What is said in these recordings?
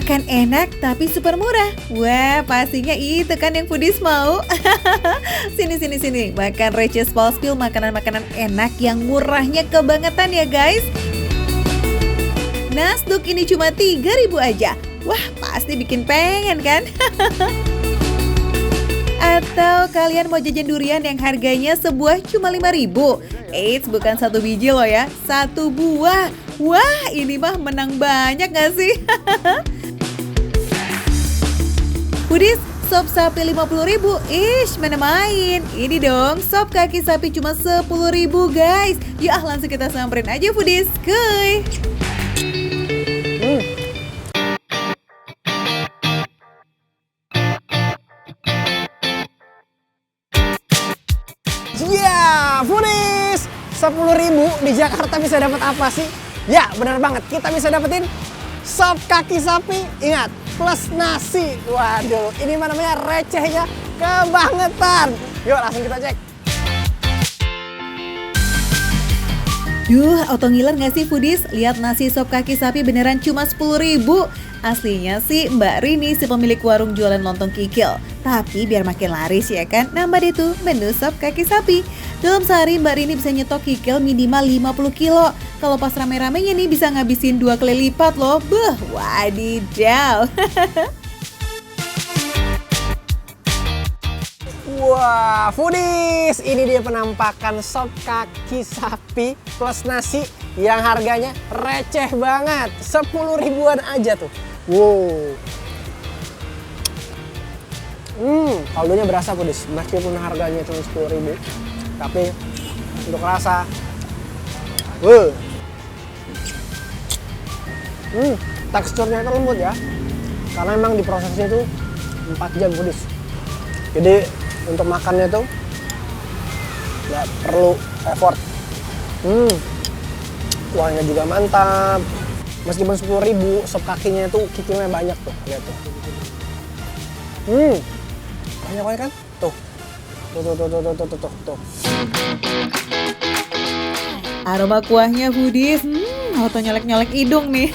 Makan enak tapi super murah. Wah, pastinya itu kan yang foodies mau. Sini. Makan receh spolspil, makanan-makanan enak yang murahnya kebangetan ya guys. Nasduk ini cuma 3.000 aja. Wah, pasti bikin pengen kan? Atau kalian mau jajan durian yang harganya sebuah cuma 5.000? Eits, bukan satu biji loh ya, satu buah. Wah, ini mah menang banyak gak sih? Foodies, sop sapi 50.000. Ish, mana main. Ini dong, sop kaki sapi cuma 10.000 guys. Yuk langsung kita samperin aja foodies. Kuy. Ya, foodies, 10.000 di Jakarta bisa dapat apa sih? Ya, benar banget. Kita bisa dapetin sop kaki sapi, ingat, plus nasi. Waduh, ini mana namanya recehnya kebangetan. Yuk, langsung kita cek. Duh, auto ngiler gak sih foodies? Lihat nasi sop kaki sapi beneran cuma 10.000. Aslinya sih Mbak Rini si pemilik warung jualan lontong kikil. Tapi biar makin laris ya kan, nambah deh tuh menu sop kaki sapi. Dalam sehari Mbak Rini bisa nyetok kikil minimal 50 kilo. Kalau pas rame-ramenya nih bisa ngabisin 2 kali lipat loh. Beuh, wadidaw. Wah, foodies, ini dia penampakan sop kaki sapi plus nasi yang harganya receh banget. 10.000-an aja tuh. Wow. Kaldunya berasa foodies, meskipun harganya cuma 10.000. Tapi untuk rasa, teksturnya itu lembut ya. Karena memang diprosesnya itu 4 jam foodies. Jadi untuk makannya tuh nggak perlu effort. Kuahnya juga mantap. Meskipun 10.000, sop kakinya itu kikilnya banyak tuh, lihat tuh. Banyak kan? Tuh. Aroma kuahnya foodies, auto nyolek-nyolek hidung nih.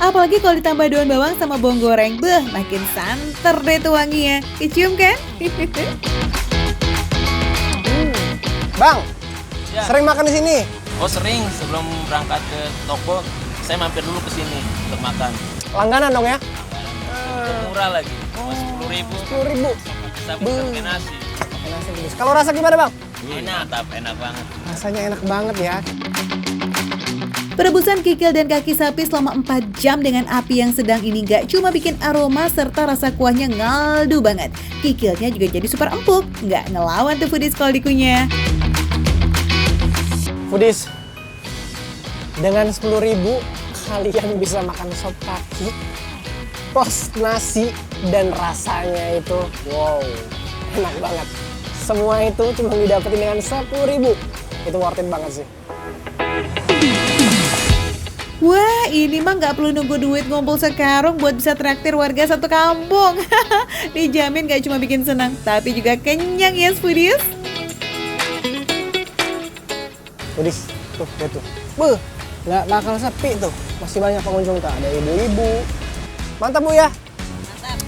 Apalagi kalau ditambah daun bawang sama bawang goreng, beuh, makin santer deh tuh wanginya. Kecium kan? Bang, Ya. sering makan di sini? Oh sering, sebelum berangkat ke toko, saya mampir dulu ke sini untuk makan. Langganan dong ya? Murah lagi, cuma 10.000. 10.000. Bisa pakai nasi. Pakai nasi foodies. Kalau rasa gimana bang? Mantap, enak banget. Rasanya enak banget ya. Perebusan kikil dan kaki sapi selama 4 jam dengan api yang sedang ini gak cuma bikin aroma serta rasa kuahnya ngaldu banget. Kikilnya juga jadi super empuk, gak ngelawan tuh foodies kalau dikunyah. Foodies, dengan 10.000 kalian bisa makan sop kaki plus nasi dan rasanya itu wow, enak banget. Semua itu cuma didapetin dengan 10.000. Itu worth it banget sih. Wah, ini mah gak perlu nunggu duit ngumpul sekarung buat bisa traktir warga satu kampung. Dijamin gak cuma bikin senang, tapi juga kenyang ya foodies. Foodies, tuh, lihat tuh. Nggak bakal sepi tuh. Masih banyak pengunjung tuh. Ada ibu-ibu. Mantap Bu ya?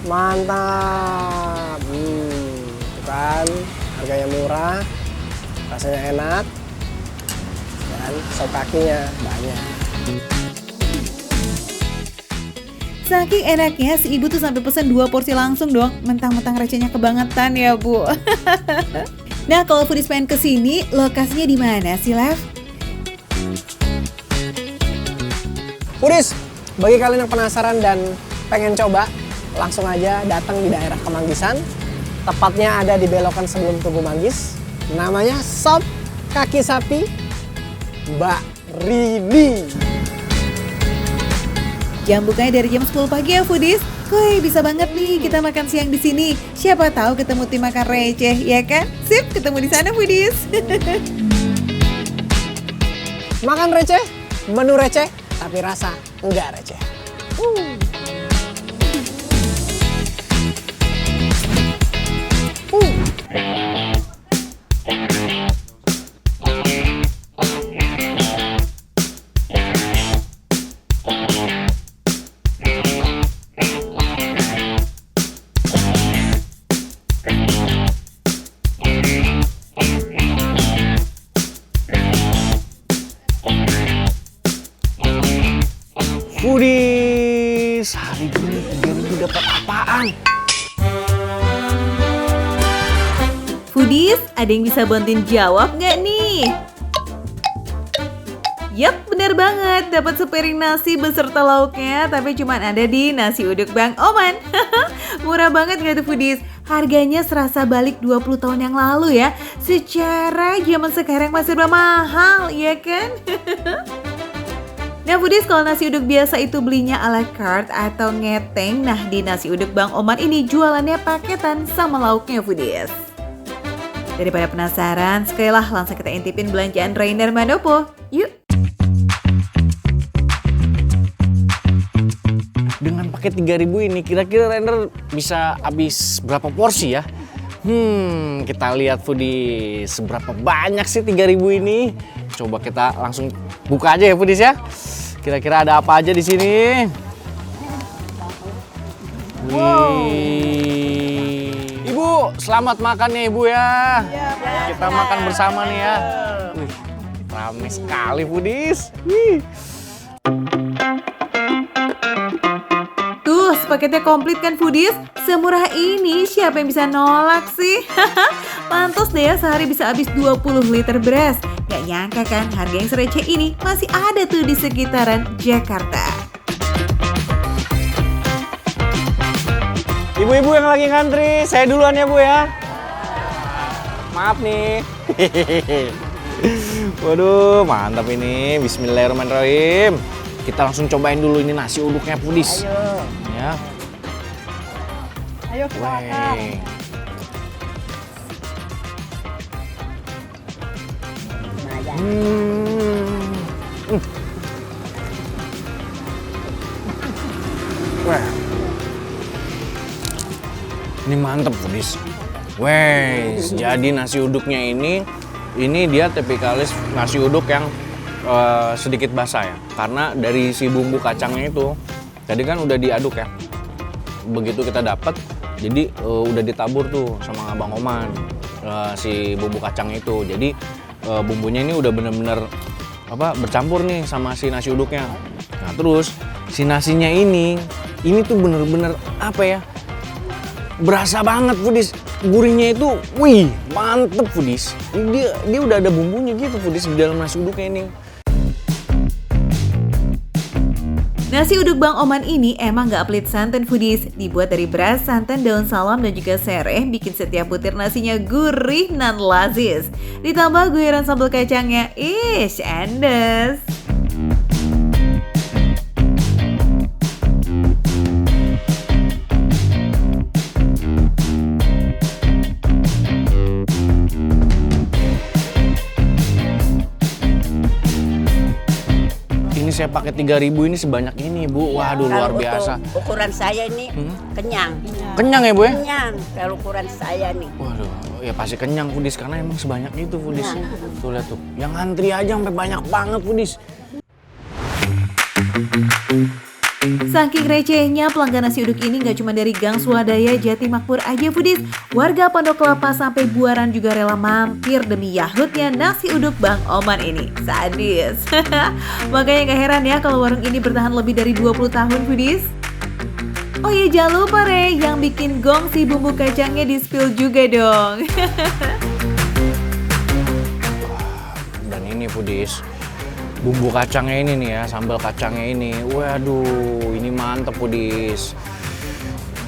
Mantap. Tuh kan, harganya murah, rasanya enak, dan sop kakinya banyak. Saking enaknya, si ibu tuh sampai pesen 2 porsi langsung dong. Mentang-mentang recehnya kebangetan ya Bu. Nah, kalau foodies pengen kesini, lokasinya di mana sih, Lev? Foodies, bagi kalian yang penasaran dan pengen coba, langsung aja datang di daerah Kemanggisan. Tepatnya ada di belokan sebelum Tugu Manggis. Namanya Sop Kaki Sapi Mbak Rini. Jam bukanya dari jam 10 pagi ya foodies. Kuy, bisa banget nih kita makan siang di sini. Siapa tahu ketemu tim makan receh, ya kan? Sip, ketemu di sana foodies. Makan receh, menu receh, tapi rasa enggak receh. Foodies, hari ini 3.000 dapat apaan? Foodies, ada yang bisa bantuin jawab nggak nih? Yap, bener banget. Dapat sepiring nasi beserta lauknya, tapi cuma ada di nasi uduk Bang Oman. Murah banget nggak tuh Foodies? Harganya serasa balik 20 tahun yang lalu ya. Secara zaman sekarang masih udah mahal, ya kan? Nah Foodies, kalau nasi uduk biasa itu belinya a la carte atau ngeteng. Nah di nasi uduk Bang Oman ini jualannya paketan sama lauknya Foodies. Daripada penasaran, sekalilah langsung kita intipin belanjaan Rainer Manopo. Yuk! Dengan paket 3.000 ini kira-kira Rainer bisa habis berapa porsi ya? Kita lihat Foodies, seberapa banyak sih 3.000 ini? Coba kita langsung buka aja ya Foodies ya. Kira-kira ada apa aja di sini? Wih. Ibu, selamat makan ya Ibu ya. Kita makan bersama nih ya. Wih, rame sekali Foodies. Wih. Tuh, paketnya komplit kan Foodies? Semurah ini siapa yang bisa nolak sih? Pantes deh ya sehari bisa habis 20 liter beras. Gak nyangka kan harga yang sereceh ini masih ada tuh di sekitaran Jakarta. Ibu-ibu yang lagi ngantri, saya duluan ya Bu ya. Maaf nih. Waduh, mantap ini. Bismillahirrahmanirrahim. Kita langsung cobain dulu ini nasi uduknya Foodies. Ayo. Ya. Ayo silakan. Weh. Wah. Ini mantep Foodies. Weh, jadi nasi uduknya ini dia tipikalis nasi uduk yang sedikit basah ya. Karena dari si bumbu kacangnya itu tadi kan udah diaduk ya. Begitu kita dapat, jadi udah ditabur tuh sama Bang Oman si bumbu kacang itu. Jadi bumbunya ini udah bener-bener bercampur nih sama si nasi uduknya. Nah terus si nasinya ini tuh bener-bener berasa banget Foodies. Gurihnya itu, wih mantep Foodies. Dia udah ada bumbunya gitu Foodies di dalam nasi uduknya ini. Nasi uduk Bang Oman ini emang gak pelit santan Foodies. Dibuat dari beras, santan, daun salam, dan juga sereh. Bikin setiap butir nasinya gurih nan lazis. Ditambah guyuran sambal kacangnya, endes. Saya pakai 3.000 ini sebanyak ini Bu. Waduh luar biasa. Ukuran saya ini kenyang. Kenyang ya Bu ya? Kenyang kalau ukuran saya nih. Waduh, ya pasti kenyang Foodies karena emang sebanyak itu Foodies. Tuh lihat tuh, yang antri aja sampai banyak banget Foodies. Saking recehnya, pelanggan nasi uduk ini gak cuma dari Gang Swadaya, Jati Makmur aja Foodies. Warga Pondok Kelapa sampai Buaran juga rela mampir demi yahutnya nasi uduk Bang Oman ini. Sadis. Makanya gak heran ya kalau warung ini bertahan lebih dari 20 tahun Foodies. Oh iya jangan lupa yang bikin gong si bumbu kacangnya di spill juga dong. Dan ini Foodies, bumbu kacangnya ini nih ya, sambal kacangnya ini. Waduh, ini mantep Foodies.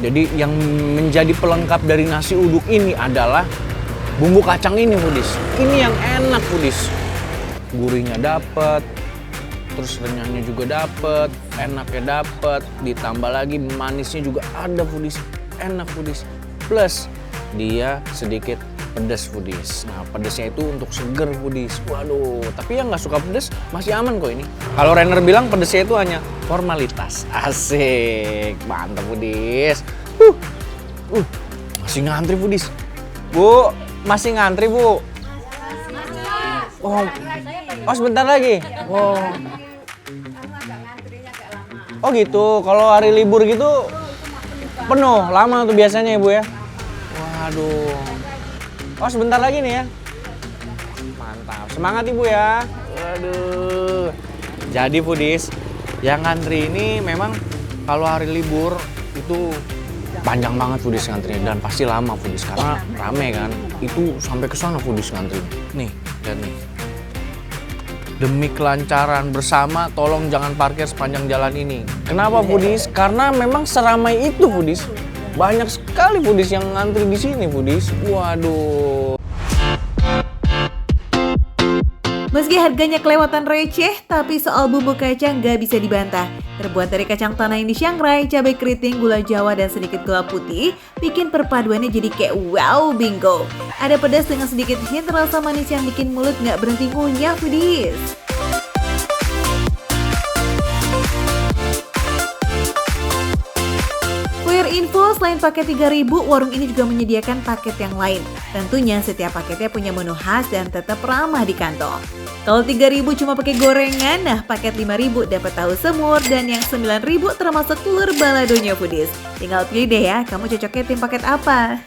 Jadi yang menjadi pelengkap dari nasi uduk ini adalah bumbu kacang ini Foodies. Ini yang enak Foodies. Gurihnya dapet, terus renyahnya juga dapet, enaknya dapet, ditambah lagi manisnya juga ada Foodies. Enak Foodies. Plus dia sedikit pedas Foodies. Nah pedasnya itu untuk seger Foodies. Waduh, tapi yang nggak suka pedas masih aman kok ini. Kalau Rainer bilang pedasnya itu hanya formalitas. Asik, mantap Foodies. Masih ngantri Foodies. Bu, masih ngantri Bu? Oh sebentar lagi. Oh gitu. Kalau hari libur gitu penuh, lama tuh biasanya Ibu ya. Waduh. Oh sebentar lagi nih ya. Mantap. Semangat Ibu ya. Waduh. Jadi Foodies, Yang ngantri ini memang kalau hari libur itu panjang banget foodies ngantrinya dan pasti lama foodies karena rame kan. Itu sampai ke sana foodies ngantri. Nih, lihat nih. Demi kelancaran bersama, tolong jangan parkir sepanjang jalan ini. Kenapa foodies? Karena memang seramai itu foodies. Banyak sekali foodies yang ngantri di sini foodies. Waduh. Meski harganya kelewatan receh, tapi soal bumbu kacang nggak bisa dibantah. Terbuat dari kacang tanah yang disangrai, cabai keriting, gula jawa, dan sedikit gula putih, bikin perpaduannya jadi kayak wow bingo. Ada pedas dengan sedikit hint rasa manis yang bikin mulut nggak berhenti ngunyah foodies. Info, selain paket 3.000, warung ini juga menyediakan paket yang lain. Tentunya setiap paketnya punya menu khas dan tetap ramah di kantong. Kalau 3.000 cuma pakai gorengan, nah paket 5.000 dapat tahu semur dan yang 9.000 termasuk telur baladonya foodies. Tinggal pilih deh ya, kamu cocoknya tim paket apa?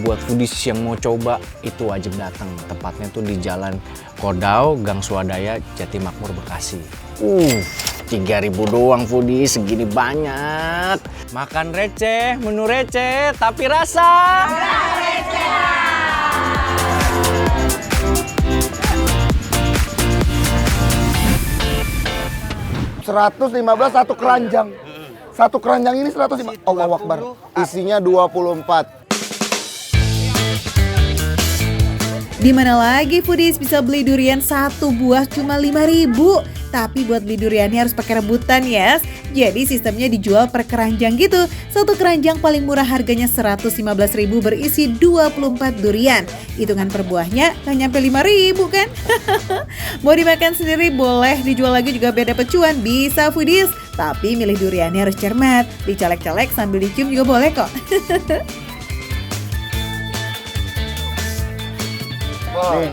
Buat foodies yang mau coba itu wajib datang. Tempatnya tuh di Jalan Kodau, Gang Swadaya, Jatimakmur, Bekasi. 3.000 doang foodies, segini banyak. Makan receh, menu receh, tapi rasa. Receh. 115 satu keranjang. Satu keranjang ini 105. Allahu Akbar. Isinya 24. Di mana lagi foodies bisa beli durian satu buah cuma 5.000. Tapi buat beli duriannya harus pakai rebutan ya. Jadi sistemnya dijual per keranjang gitu. Satu keranjang paling murah harganya 115.000 berisi 24 durian. Hitungan per buahnya nggak nyampe 5.000 kan? Mau dimakan sendiri boleh, dijual lagi juga biar dapet cuan, bisa foodies. Tapi milih duriannya harus cermat. Dicolek-colek sambil dicium juga boleh kok.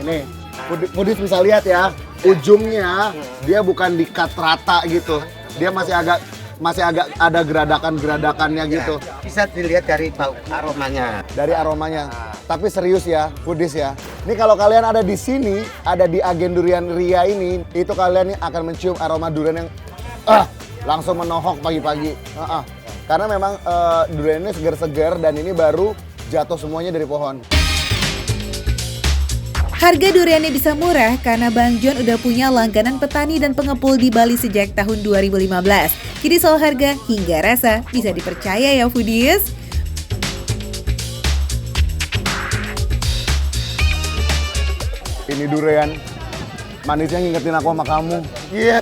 Nih, foodies bisa lihat ya, ujungnya dia bukan di-cut rata gitu. Dia masih agak ada geradakan-geradakannya gitu. Bisa dilihat dari bau aromanya. Dari aromanya. Tapi serius ya, foodies ya. Ini kalau kalian ada di sini, ada di Agen Durian Ria ini, itu kalian nih akan mencium aroma durian yang langsung menohok pagi-pagi. Karena memang durian ini segar-segar dan ini baru jatuh semuanya dari pohon. Harga duriannya bisa murah karena Bang John udah punya langganan petani dan pengepul di Bali sejak tahun 2015. Jadi soal harga hingga rasa bisa dipercaya ya foodies. Ini durian, manisnya ngingetin aku sama kamu. Iya.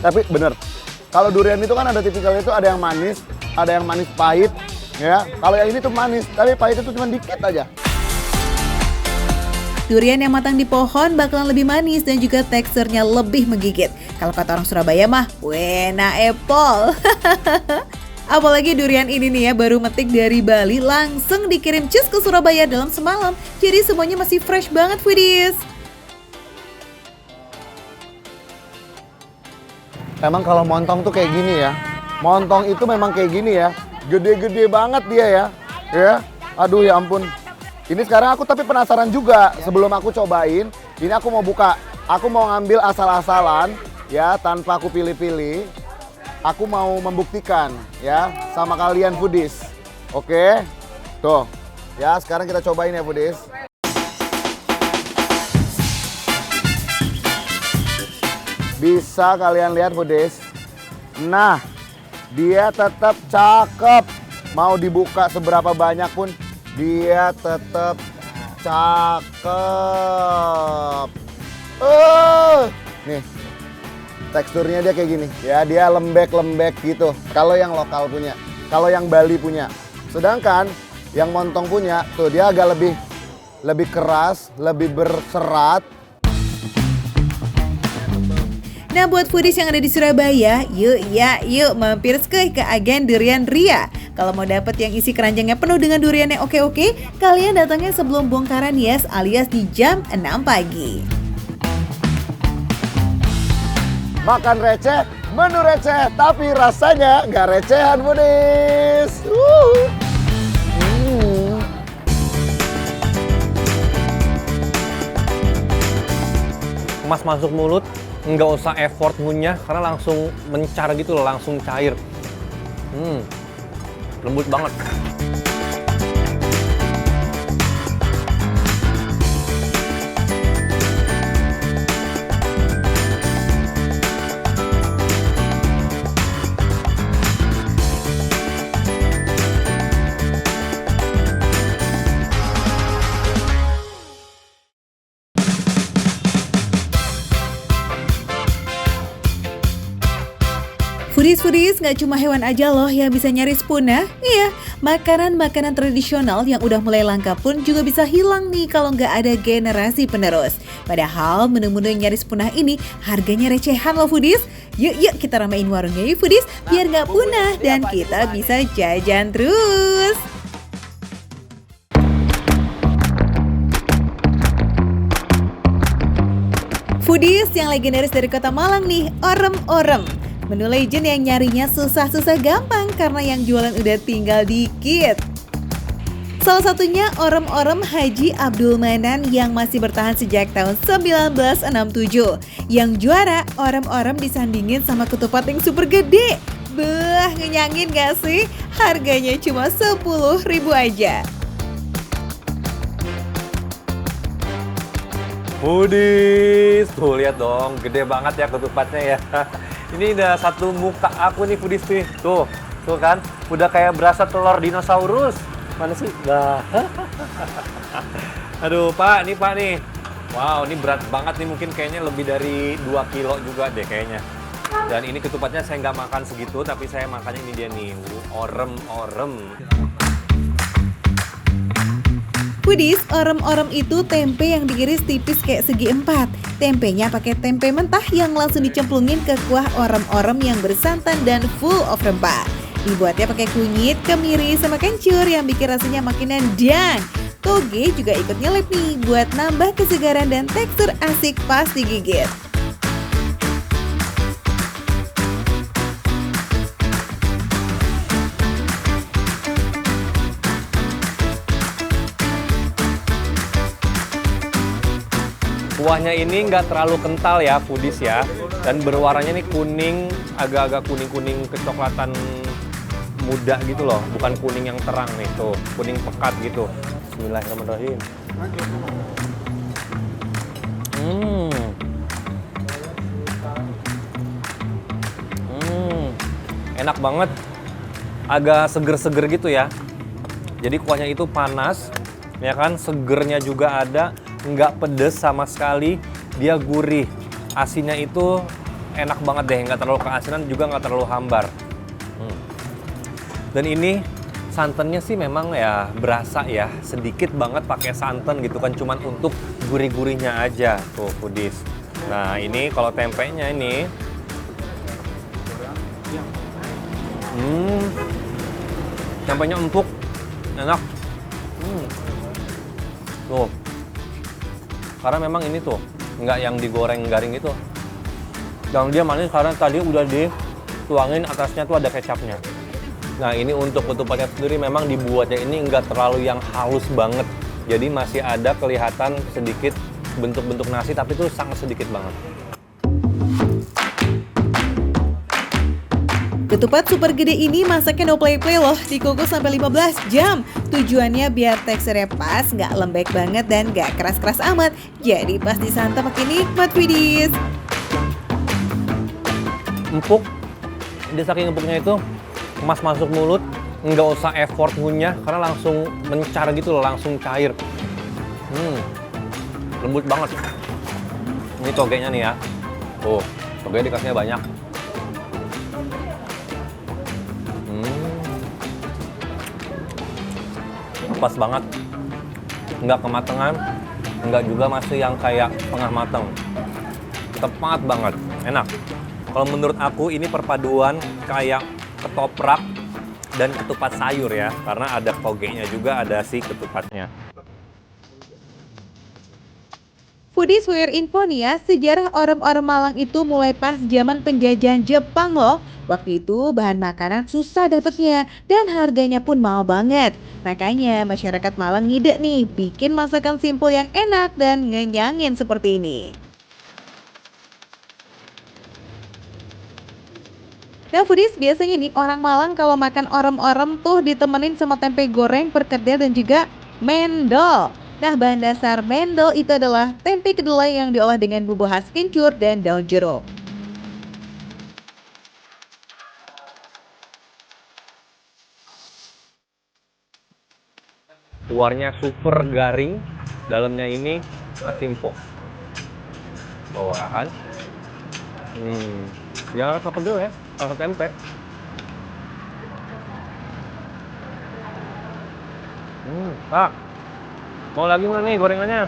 Tapi bener, kalau durian itu kan ada tipikalnya itu ada yang manis pahit, ya. Kalau yang ini tuh manis, tapi pahit itu cuma dikit aja. Durian yang matang di pohon bakalan lebih manis dan juga teksturnya lebih menggigit. Kalau kata orang Surabaya mah, wena epol. Apalagi durian ini nih ya baru metik dari Bali langsung dikirim cus ke Surabaya dalam semalam. Jadi semuanya masih fresh banget foodies. Emang kalau montong tuh kayak gini ya. Montong itu memang kayak gini ya. Gede-gede banget dia ya. Ya. Aduh ya ampun. Ini sekarang aku tapi penasaran juga. Sebelum aku cobain, ini aku mau buka. Aku mau ngambil asal-asalan ya tanpa aku pilih-pilih. Aku mau membuktikan ya sama kalian foodies. Oke. Tuh. Ya, sekarang kita cobain ya foodies. Bisa kalian lihat foodies. Nah, dia tetap cakep. Mau dibuka seberapa banyak pun dia tetap cakep. Nih, teksturnya dia kayak gini. Ya, dia lembek-lembek gitu. Kalau yang lokal punya, kalau yang Bali punya. Sedangkan yang montong punya, tuh dia agak lebih keras, lebih berserat. Nah buat foodies yang ada di Surabaya, yuk mampir ke Agen Durian Ria. Kalau mau dapet yang isi keranjangnya penuh dengan durian yang oke-oke, kalian datangnya sebelum bongkaran hias alias di jam 6 pagi. Makan receh, menu receh, tapi rasanya nggak recehan foodies. Mas masuk mulut, nggak usah effort ngunyah karena langsung mencar gitu loh, langsung cair. Lembut banget. Foodies nggak cuma hewan aja loh yang bisa nyaris punah. Iya, makanan-makanan tradisional yang udah mulai langka pun juga bisa hilang nih kalau nggak ada generasi penerus. Padahal menu-menu yang nyaris punah ini harganya recehan loh Foodies. Yuk kita ramein warungnya yuk Foodies biar nggak punah dan kita bisa jajan terus. Foodies yang legendaris dari kota Malang nih, orem-orem. Menu legend yang nyarinya susah-susah gampang karena yang jualan udah tinggal dikit. Salah satunya orem-orem Haji Abdul Manan yang masih bertahan sejak tahun 1967. Yang juara, orem-orem disandingin sama ketupat yang super gede. Beuh, ngenyangin gak sih? Harganya cuma 10.000 aja. Foodies, tuh lihat dong, gede banget ya ketupatnya ya. Ini udah satu muka aku nih Foodies nih. Tuh kan, udah kayak berasa telur dinosaurus. Mana sih? Nah. Aduh Pak nih. Wow, ini berat banget nih, mungkin kayaknya lebih dari 2 kilo juga deh kayaknya. Dan ini ketupatnya saya nggak makan segitu, tapi saya makannya ini dia nih, orem-orem. Foodies, orem-orem itu tempe yang diiris tipis kayak segi 4. Tempenya pakai tempe mentah yang langsung dicemplungin ke kuah orem-orem yang bersantan dan full of rempah. Dibuatnya pakai kunyit, kemiri, sama kencur yang bikin rasanya makin nendang. Toge juga ikut nyelip nih buat nambah kesegaran dan tekstur asik pas digigit. Kuahnya ini nggak terlalu kental ya Foodies ya, dan berwarnanya nih kuning, agak-agak kuning-kuning kecoklatan muda gitu loh, bukan kuning yang terang nih, tuh kuning pekat gitu. Bismillahirrahmanirrahim. Enak banget, agak seger-seger gitu ya. Jadi kuahnya itu panas, ya kan, segernya juga ada. Nggak pedes sama sekali, dia gurih. Asinnya itu enak banget deh, nggak terlalu keasinan juga nggak terlalu hambar. Dan ini santannya sih memang ya berasa ya, sedikit banget pakai santan gitu kan, cuman untuk gurih-gurihnya aja tuh Foodies. Nah ini kalau tempenya ini, tempenya empuk, enak. Tuh. Karena memang ini tuh nggak yang digoreng garing gitu. Dan dia manis karena tadi udah dituangin, atasnya tuh ada kecapnya. Nah ini untuk ketupatnya sendiri memang dibuatnya ini nggak terlalu yang halus banget. Jadi masih ada kelihatan sedikit bentuk-bentuk nasi, tapi itu sangat sedikit banget. Ketupat super gede ini masaknya no play-play loh, dikukus sampai 15 jam. Tujuannya biar teksturnya pas, nggak lembek banget dan nggak keras-keras amat. Jadi pas disantap makin nikmat Foodies. Empuk, dia saking empuknya itu, Mas masuk mulut, nggak usah effort ngunyah karena langsung mencar gitu loh, langsung cair. Lembut banget. Ini togenya nih ya. Tuh, togenya dikasihnya banyak. Pas banget, nggak kematangan, nggak juga masih yang kayak tengah matang. Tepat banget, enak. Kalau menurut aku ini perpaduan kayak ketoprak dan ketupat sayur ya, karena ada togenya juga, ada si ketupatnya. Foodies for your info nih ya, sejarah orem-orem Malang itu mulai pas zaman penjajahan Jepang loh. Waktu itu bahan makanan susah dapetnya dan harganya pun mahal banget. Makanya masyarakat Malang ngide nih bikin masakan simpel yang enak dan ngenyangin seperti ini. Nah foodies, biasanya nih orang Malang kalau makan orem-orem tuh ditemenin sama tempe goreng, perkedel dan juga mendol. Nah bahan dasar mendol itu adalah tempe kedelai yang diolah dengan bumbu khas kencur dan daun jeruk. Luarnya super garing, dalamnya ini masih empuk. Bawaan. Ya rasa kedel ya, rasa tempe. Pak, mau lagi nggak nih gorengannya?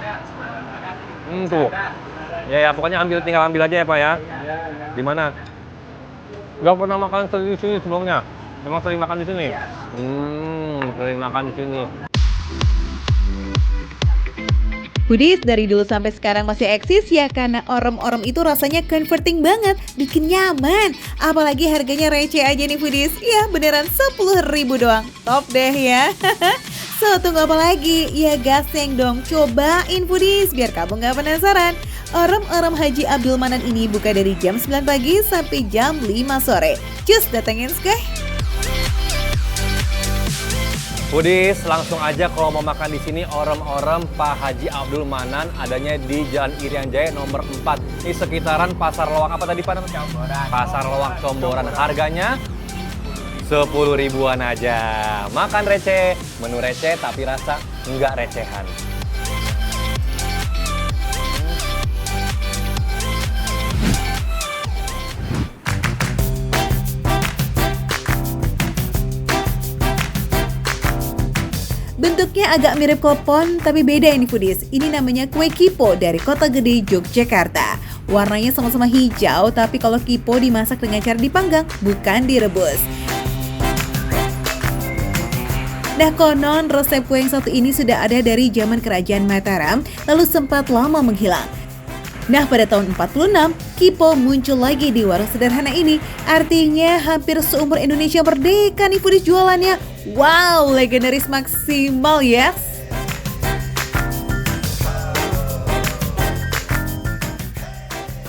Tuh. Ya, pokoknya tinggal ambil aja ya Pak ya. Di mana? Gak pernah makan di sini sebelumnya. Memang sering makan di sini. Sering makan di sini. Foodies, dari dulu sampai sekarang masih eksis ya karena orem-orem itu rasanya comforting banget, bikin nyaman. Apalagi harganya receh aja nih foodies. Ya beneran 10.000 doang. Top deh ya. So tunggu apa lagi? Ya gaseng dong, cobain foodies biar kamu gak penasaran. Orem-orem Haji Abdul Manan ini buka dari jam 9 pagi sampai jam 5 sore. Cus datengin skeh. Foodies, langsung aja kalau mau makan di sini orem-orem Pak Haji Abdul Manan adanya di Jalan Irian Jaya nomor 4. Ini sekitaran Pasar Lowang apa tadi Pak namanya? Comboran. Pasar Lowang Comboran. Harganya 10.000-an aja. Makan receh, menu receh tapi rasa nggak recehan. Bentuknya agak mirip klepon, tapi beda ini foodies. Ini namanya kue kipo dari Kota Gede, Yogyakarta. Warnanya sama-sama hijau, tapi kalau kipo dimasak dengan cara dipanggang, bukan direbus. Nah konon resep kue yang satu ini sudah ada dari zaman Kerajaan Mataram, lalu sempat lama menghilang. Nah pada tahun 46, kipo muncul lagi di warung sederhana ini. Artinya hampir seumur Indonesia merdeka nih foodies jualannya. Wow, legendaris maksimal ya.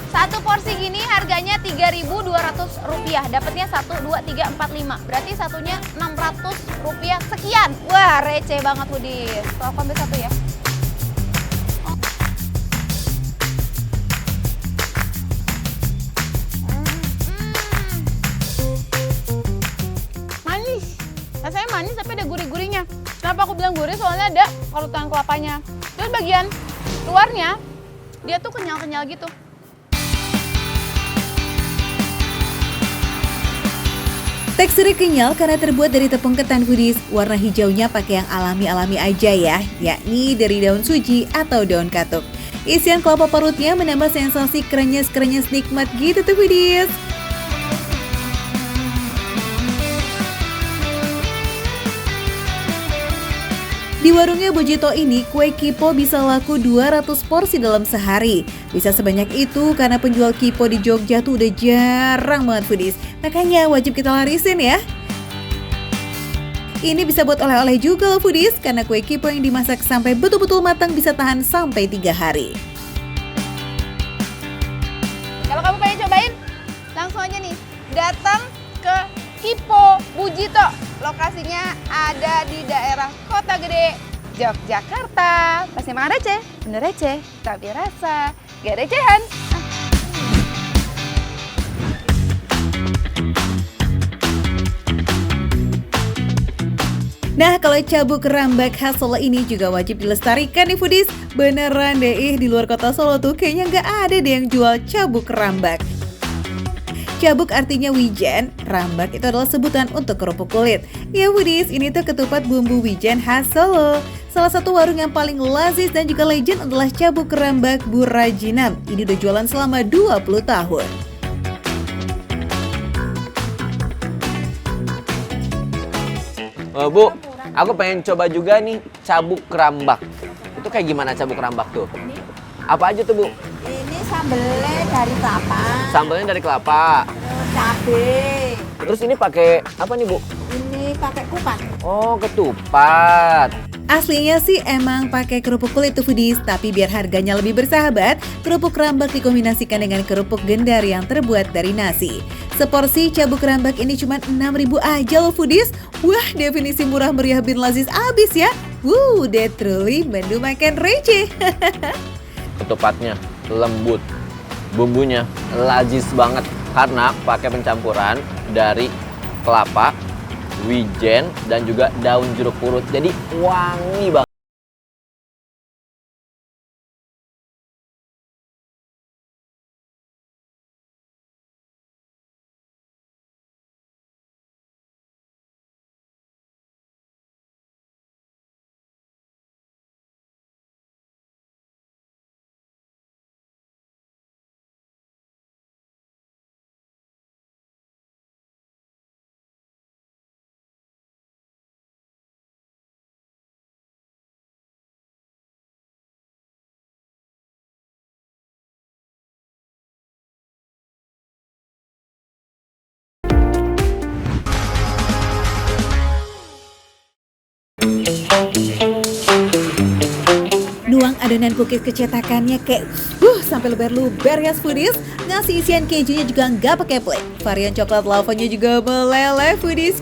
Satu porsi gini harganya Rp3.200. Dapatnya 1, 2, 3, 4, 5. Berarti satunya Rp600 sekian. Wah, receh banget foodies. Aku ambil satu ya. Rasanya manis tapi ada gurih-gurihnya. Kenapa aku bilang gurih? Soalnya ada parutan kelapanya. Terus bagian luarnya, dia tuh kenyal-kenyal gitu. Teksturnya kenyal karena terbuat dari tepung ketan foodies. Warna hijaunya pakai yang alami-alami aja ya, yakni dari daun suji atau daun katuk. Isian kelapa parutnya menambah sensasi krenyes-krenyes nikmat gitu tuh foodies. Di warungnya Bujito ini, kue kipo bisa laku 200 porsi dalam sehari. Bisa sebanyak itu karena penjual kipo di Jogja tuh udah jarang banget foodies. Makanya wajib kita larisin ya. Ini bisa buat oleh-oleh juga loh foodies, karena kue kipo yang dimasak sampai betul-betul matang bisa tahan sampai 3 hari. Kalau kamu pengen cobain, langsung aja nih, datang ke Kipo Bujito. Lokasinya ada di daerah Kota Gede, Yogyakarta. Pasti makan receh, bener receh, tapi rasa gak recehan. Nah, kalau cabuk rambak khas Solo ini juga wajib dilestarikan nih foodies. Beneran deh, di luar kota Solo tuh kayaknya nggak ada deh yang jual cabuk rambak. Cabuk artinya wijen, rambak itu adalah sebutan untuk kerupuk kulit. Ya foodies, ini tuh ketupat bumbu wijen khas Solo. Salah satu warung yang paling lazis dan juga legend adalah Cabuk Rambak Bu Rajinam. Ini udah jualan selama 20 tahun. Bu, aku pengen coba juga nih cabuk rambak. Itu kayak gimana cabuk rambak tuh? Apa aja tuh Bu? Ini sambelnya dari kelapa. Sambalnya dari kelapa. Terus cabe. Terus ini pakai apa nih Bu? Ini pakai kupat. Oh, ketupat. Aslinya sih emang pakai kerupuk kulit tuh foodies, tapi biar harganya lebih bersahabat, kerupuk rambak dikombinasikan dengan kerupuk gendar yang terbuat dari nasi. Seporsi cabuk rambak ini cuma 6.000 aja loh foodies. Wah, definisi murah meriah bin lazis abis ya. That truly menu makan receh. Ketupatnya lembut, bumbunya lazis banget karena pakai pencampuran dari kelapa, wijen, dan juga daun jeruk purut. Jadi wangi banget. Nuang adonan cookies kecetakannya kayak sampai luber-luber ya foodies. Ngasih isian kejunya juga nggak pakai plate. Varian coklat lavanya juga meleleh foodies.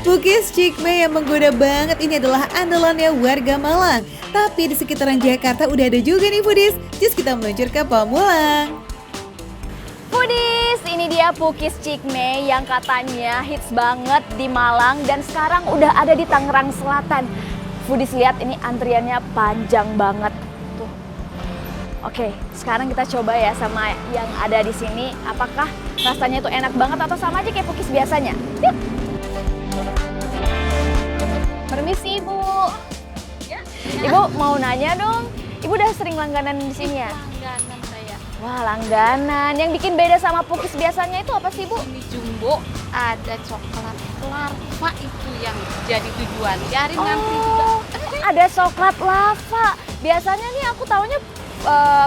Cookies Cikme yang menggoda banget ini adalah andalannya warga Malang. Tapi di sekitaran Jakarta udah ada juga nih foodies. Just kita meluncur ke Pamulang. Foodies, ini dia Pukis Cikme yang katanya hits banget di Malang dan sekarang udah ada di Tangerang Selatan. Foodies lihat ini antriannya panjang banget. Tuh. Oke, sekarang kita coba ya sama yang ada di sini. Apakah rasanya itu enak banget atau sama aja kayak Pukis biasanya? Yuk. Permisi Ibu. Ibu mau nanya dong. Ibu udah sering langganan di sini ya? Langganan saya. Wah, langganan. Yang bikin beda sama Pukis biasanya itu apa sih, Bu? Ini jumbo, ada coklat larva itu yang jadi tujuan. Biarin ngantri juga. Ada coklat lava. Biasanya nih aku taunya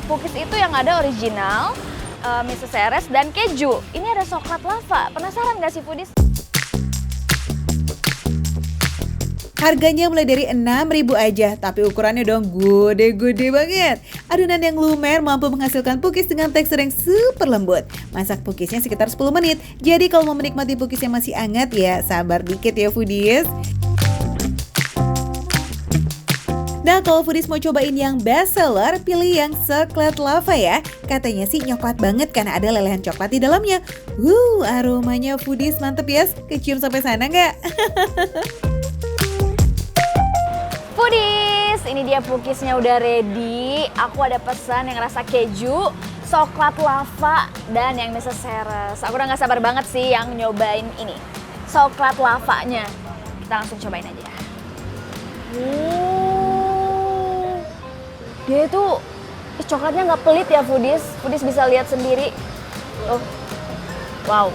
Pukis itu yang ada original, Mrs. Ceres dan keju. Ini ada coklat lava. Penasaran gak sih foodies? Harganya mulai dari 6.000 aja, tapi ukurannya dong gede-gede banget. Adonan yang lumer mampu menghasilkan pukis dengan tekstur yang super lembut. Masak pukisnya sekitar 10 menit, jadi kalau mau menikmati pukis yang masih hangat ya sabar dikit ya foodies. Nah, kalau foodies mau cobain yang best seller, pilih yang coklat lava ya. Katanya sih nyoklat banget karena ada lelehan coklat di dalamnya. Aromanya foodies mantep ya. Kecium sampai sana nggak? Foodies, ini dia pukisnya udah ready. Aku ada pesan yang rasa keju, coklat lava, dan yang Mrs. Ceres. Aku udah gak sabar banget sih yang nyobain ini, coklat lavanya. Kita langsung cobain aja. Dia itu coklatnya nggak pelit ya foodies. Foodies bisa lihat sendiri. Tuh, wow.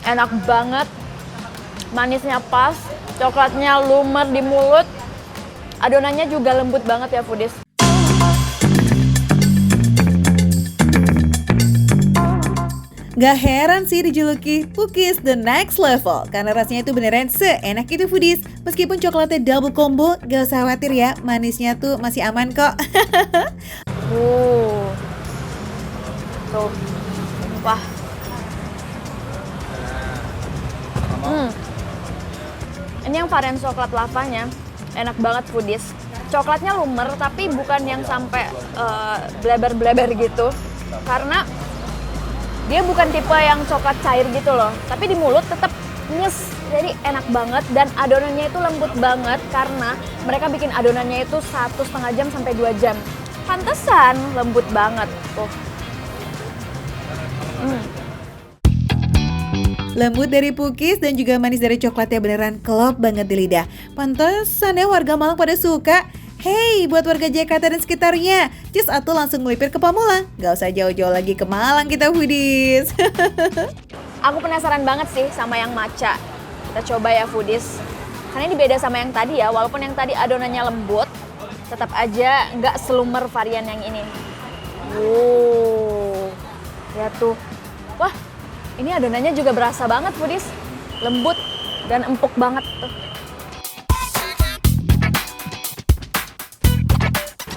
Enak banget, manisnya pas, coklatnya lumer di mulut, adonannya juga lembut banget ya foodies. Gak heran sih dijuluki Pukis the next level, karena rasanya itu beneran seenak itu foodies. Meskipun coklatnya double combo, gak usah khawatir ya, manisnya tuh masih aman kok. Tuh, wah. Ini yang varian coklat lavanya, enak banget foodies. Coklatnya lumer tapi bukan yang sampai bleber-bleber gitu. Karena dia bukan tipe yang coklat cair gitu loh. Tapi di mulut tetap nyes, jadi enak banget. Dan adonannya itu lembut banget karena mereka bikin adonannya itu 1,5 jam sampai 2 jam. Pantesan lembut banget tuh. Lembut dari pukis dan juga manis dari coklatnya beneran klop banget di lidah. Pantesan ya warga Malang pada suka. Hey, buat warga Jakarta dan sekitarnya, just atuh langsung melipir ke Pamulang. Gak usah jauh-jauh lagi ke Malang kita foodies. Aku penasaran banget sih sama yang matcha. Kita coba ya foodies. Karena ini beda sama yang tadi ya, walaupun yang tadi adonannya lembut, tetap aja nggak selumer varian yang ini. Wow, ya tuh. Wah, ini adonannya juga berasa banget, Foodies. Lembut dan empuk banget tuh.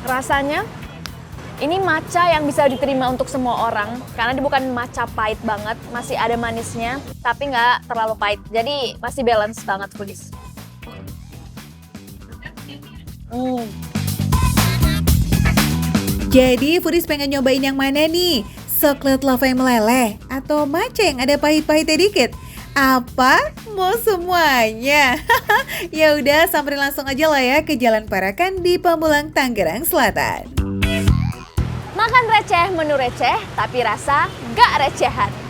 Rasanya ini matcha yang bisa diterima untuk semua orang karena dia bukan matcha pahit banget, masih ada manisnya tapi nggak terlalu pahit. Jadi masih balance banget, Foodies. Jadi Foodies pengen nyobain yang mana nih? Coklat lava yang meleleh atau matcha yang ada pahit-pahitnya dikit? Apa? Mau semuanya? Ya udah, samperin langsung aja lah ya ke Jalan Parakan di Pamulang, Tangerang Selatan. Makan receh, menu receh, tapi rasa nggak recehan.